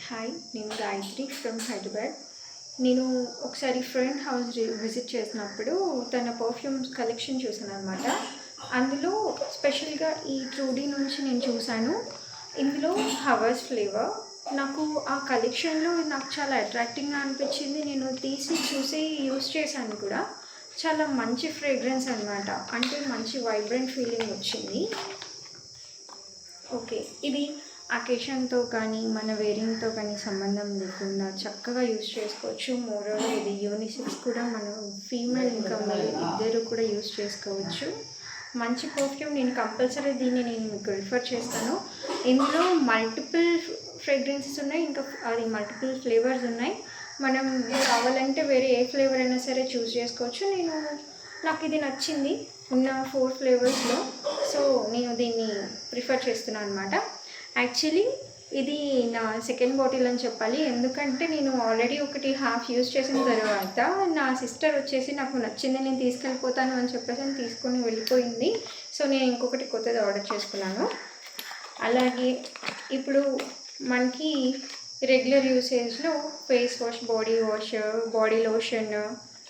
Hi, నేను Gayatri from Hyderabad. నేను ఒకసారి ఫ్రెండ్ హౌస్ విజిట్ చేసినప్పుడు తన పర్ఫ్యూమ్స్ కలెక్షన్ చూసాను అనమాట. అందులో స్పెషల్గా ఈ ట్రూడీ నుంచి నేను చూశాను. ఇందులో హవర్స్ ఫ్లేవర్ నాకు ఆ కలెక్షన్లో నాకు చాలా అట్రాక్టింగ్గా అనిపించింది. నేను తీసి చూసి యూస్ చేశాను కూడా. చాలా మంచి ఫ్రేగ్రెన్స్ అనమాట. అంటే మంచి వైబ్రెంట్ ఫీలింగ్ వచ్చింది. ఓకే, ఇది అకేషన్తో కానీ మన వేరింగ్తో కానీ సంబంధం లేకుండా చక్కగా యూస్ చేసుకోవచ్చు. మోరోవర్ ఇది యూనిసెక్స్ కూడా, మనం ఫీమేల్ ఇంకా మేల్ ఇద్దరు కూడా యూస్ చేసుకోవచ్చు. మంచి పర్ఫ్యూమ్. నేను కంపల్సరీ దీన్ని మీకు రిఫర్ చేస్తాను. ఇందులో మల్టిపుల్ ఫ్రేగ్రెన్సెస్ ఉన్నాయి, ఇంకా అది మల్టిపుల్ ఫ్లేవర్స్ ఉన్నాయి. మనం కావాలంటే వేరే ఏ ఫ్లేవర్ అయినా సరే చూస్ చేసుకోవచ్చు. నాకు ఇది నచ్చింది ఉన్న 4 ఫ్లేవర్స్లో. సో నేను దీన్ని ప్రిఫర్ చేస్తున్నాను అనమాట. యాక్చువల్లీ ఇది నా సెకండ్ బాటిల్ అని చెప్పాలి. ఎందుకంటే నేను ఆల్రెడీ ఒకటి హాఫ్ యూజ్ చేసిన తర్వాత నా సిస్టర్ వచ్చేసి నాకు నచ్చింది, నేను తీసుకెళ్ళిపోతాను అని చెప్పేసి తీసుకొని వెళ్ళిపోయింది. సో నేను ఇంకొకటి కొత్తది ఆర్డర్ చేసుకున్నాను. అలాగే ఇప్పుడు మనకి రెగ్యులర్ యూసేజ్లో face wash, body wash, body lotion,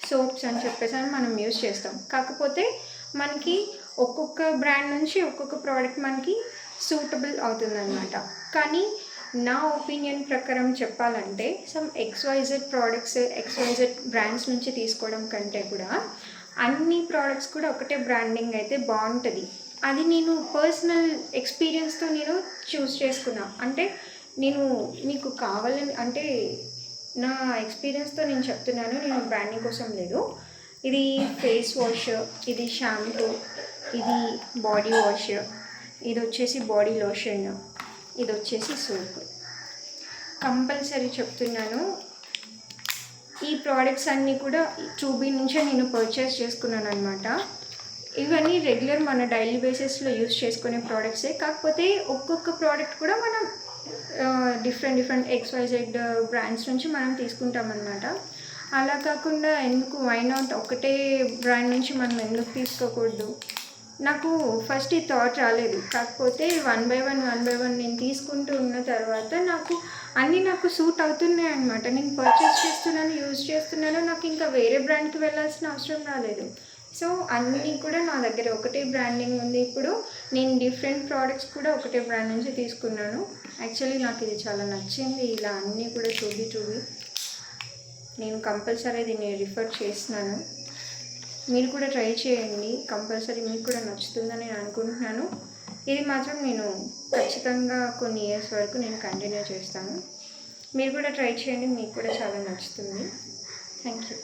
soaps అని చెప్పేసి మనం యూజ్ చేస్తాం. కాకపోతే మనకి ఒక్కొక్క బ్రాండ్ నుంచి ఒక్కొక్క ప్రోడక్ట్ మనకి సూటబుల్ అవుతుందన్నమాట. కానీ నా ఒపీనియన్ ప్రకారం చెప్పాలంటే some XYZ products, XYZ brands నుంచి తీసుకోవడం కంటే కూడా అన్ని ప్రోడక్ట్స్ కూడా ఒకటే బ్రాండింగ్ అయితే బాగుంటుంది. అది నేను పర్సనల్ ఎక్స్పీరియన్స్తో నేను చూస్ చేసుకున్నా. అంటే నేను మీకు కావాలని అంటే నా ఎక్స్పీరియన్స్తో నేను చెప్తున్నాను, నేను బ్రాండింగ్ కోసం లేదు. ఇది ఫేస్ వాష్, ఇది షాంపూ, ఇది బాడీ వాష్, ఇది వచ్చేసి బాడీ లోషన్, ఇది వచ్చేసి సోప్. కంపల్సరీ చెప్తున్నాను, ఈ ప్రోడక్ట్స్ అన్నీ కూడా ట్రూబీ నుంచే నేను పర్చేస్ చేసుకున్నాను అనమాట. ఇవన్నీ రెగ్యులర్ మన డైలీ బేసిస్లో యూజ్ చేసుకునే ప్రోడక్ట్సే. కాకపోతే ఒక్కొక్క ప్రోడక్ట్ కూడా మనం డిఫరెంట్ XYZ బ్రాండ్స్ నుంచి మనం తీసుకుంటాం అనమాట. అలా కాకుండా ఎందుకు, వై నాట్ ఒకటే బ్రాండ్ నుంచి మనం ఎందుకు తీసుకోకూడదు? నాకు ఫస్ట్ ఈ థాట్ రాలేదు. కాకపోతే వన్ బై వన్ నేను తీసుకుంటూ ఉన్న తర్వాత నాకు సూట్ అవుతున్నాయి అనమాట. నేను పర్చేస్ చేస్తున్నాను, యూజ్ చేస్తున్నాను. నాకు ఇంకా వేరే బ్రాండ్కి వెళ్ళాల్సిన అవసరం రాలేదు. సో అన్నీ కూడా నా దగ్గర ఒకటే బ్రాండింగ్ ఉంది. ఇప్పుడు నేను డిఫరెంట్ ప్రోడక్ట్స్ కూడా ఒకటే బ్రాండ్ నుంచి తీసుకున్నాను. యాక్చువల్లీ నాకు ఇది చాలా నచ్చింది. ఇలా అన్నీ కూడా చూపి నేను కంపల్సరీ దీన్ని రిఫర్ చేస్తున్నాను. మీరు కూడా ట్రై చేయండి. కంపల్సరీ మీకు కూడా నచ్చుతుందని నేను అనుకుంటున్నాను. ఇది మాత్రం నేను ఖచ్చితంగా కొన్ని ఇయర్స్ వరకు నేను కంటిన్యూ చేస్తాను. మీరు కూడా ట్రై చేయండి, మీకు కూడా చాలా నచ్చుతుంది. Thank you.